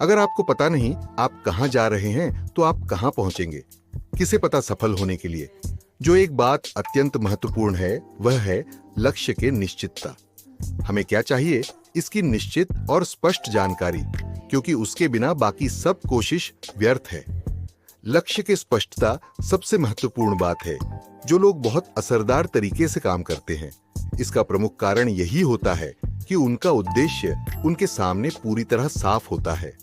अगर आपको पता नहीं आप कहां जा रहे हैं तो आप कहां पहुंचेंगे? किसे पता सफल होने के लिए जो एक बात अत्यंत महत्वपूर्ण है वह है लक्ष्य के निश्चितता। हमें क्या चाहिए इसकी निश्चित और स्पष्ट जानकारी, क्योंकि उसके बिना बाकी सब कोशिश व्यर्थ है। लक्ष्य की स्पष्टता सबसे महत्वपूर्ण बात है जो लोग बहुत असरदार तरीके से काम करते हैं। इसका प्रमुख कारण यही होता है कि उनका उद्देश्य उनके सामने पूरी तरह साफ होता है।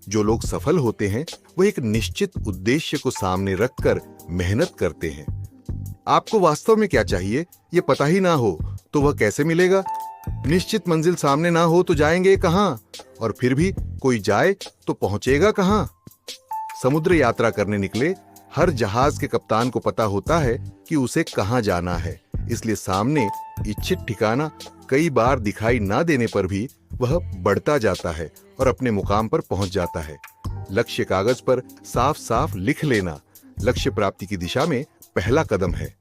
जो लोग सफल होते हैं वह एक निश्चित उद्देश्य को सामने रखकर मेहनत करते हैं। आपको वास्तव में क्या चाहिए ये पता ही ना हो तो वह कैसे मिलेगा? निश्चित मंजिल सामने ना हो तो जाएंगे कहां? और फिर भी कोई जाए तो पहुंचेगा कहां? समुद्र यात्रा करने निकले हर जहाज के कप्तान को पता होता है कि उसे कहां जाना है, इसलिए सामने इच्छित ठिकाना कई बार दिखाई ना देने पर भी वह बढ़ता जाता है और अपने मुकाम पर पहुंच जाता है। लक्ष्य कागज पर साफ साफ लिख लेना लक्ष्य प्राप्ति की दिशा में पहला कदम है।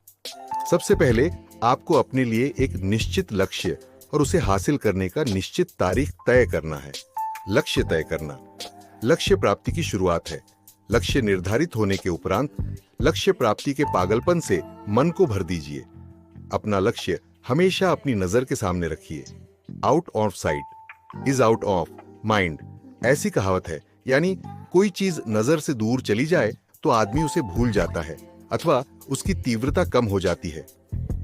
सबसे पहले आपको अपने लिए एक निश्चित लक्ष्य और उसे हासिल करने का निश्चित तारीख तय करना है। लक्ष्य तय करना लक्ष्य प्राप्ति की शुरुआत है। लक्ष्य निर्धारित होने के उपरांत लक्ष्य प्राप्ति के पागलपन से मन को भर दीजिए। अपना लक्ष्य हमेशा अपनी नजर के सामने रखिए। Out of site is out of mind ऐसी कहावत है, यानी कोई चीज नजर से दूर चली जाए तो आदमी उसे भूल जाता है अथवा उसकी तीव्रता कम हो जाती है।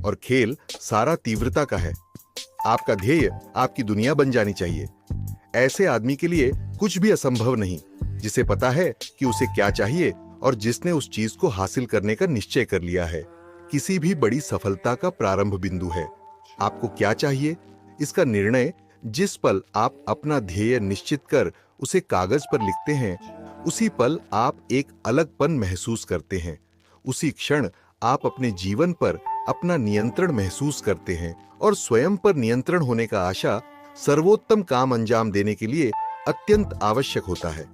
और खेल सारा तीव्रता का है। आपका ध्येय आपकी दुनिया बन जानी चाहिए। ऐसे आदमी के लिए कुछ भी असंभव नहीं जिसे पता है कि उसे क्या चाहिए और जिसने उस चीज को हासिल करने का निश्चय कर लिया है। किसी भी बड़ी सफलता का प्रारंभ बिंदु है आपको क्या चाहिए इसका निर्णय। जिस पल आप अपना ध्येय निश्चित कर उसे कागज पर लिखते हैं, उसी पल आप एक अलगपन महसूस करते हैं। उसी क्षण आप अपने जीवन पर अपना नियंत्रण महसूस करते हैं और स्वयं पर नियंत्रण होने का आशा सर्वोत्तम काम अंजाम देने के लिए अत्यंत आवश्यक होता है।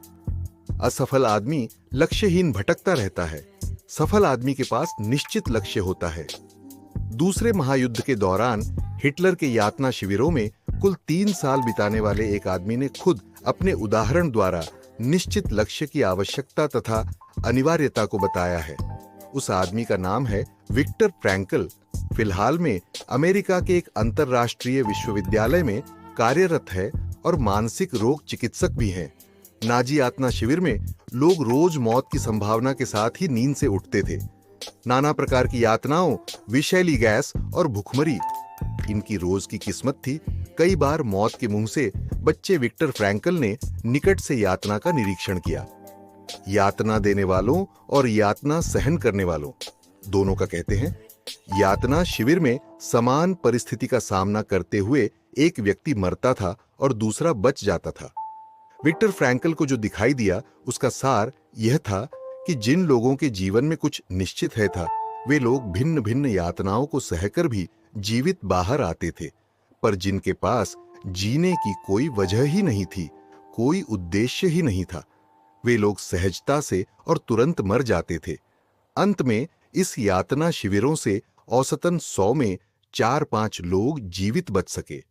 असफल आदमी लक्ष्यहीन भटकता रहता है। सफल आदमी के पास निश्चित लक्ष्य होता है। दूसरे महायुद्ध के दौरान हिटलर के यातना शिविरों में कुल 3 साल बिताने वाले एक आदमी ने खुद अपने उदाहरण द्वारा निश्चित लक्ष्य की आवश्यकता तथा अनिवार्यता को बताया है। उस आदमी का नाम है विक्टर फ्रैंकल। फिलहाल में अमेरिका के एक अंतरराष्ट्रीय विश्वविद्यालय में कार्यरत है और मानसिक रोग चिकित्सक भी हैं। नाजी यातना शिविर में लोग रोज मौत की संभावना के साथ ही नींद से उठते थे। नाना प्रकार की यातनाओं, विषैली गैस और भूखमरी इनकी रोज की किस्मत थी। कई बार मौत के मुंह से बच्चे विक्टर फ्रैंकल ने निकट से यातना का निरीक्षण किया। यातना देने वालों और यातना सहन करने वालों दोनों का कहते हैं। यातना शिविर में समान परिस्थिति का सामना करते हुए एक व्यक्ति मरता था और दूसरा बच जाता था। विक्टर फ्रैंकल को जो दिखाई दिया उसका सार यह था कि जिन लोगों के जीवन में कुछ निश्चित है था वे लोग भिन्न भिन्न यातनाओं को सहकर भी जीवित बाहर आते थे, पर जिनके पास जीने की कोई वजह ही नहीं थी, कोई उद्देश्य ही नहीं था, वे लोग सहजता से और तुरंत मर जाते थे। अंत में इस यातना शिविरों से औसतन 100 में 4-5 लोग जीवित बच सके।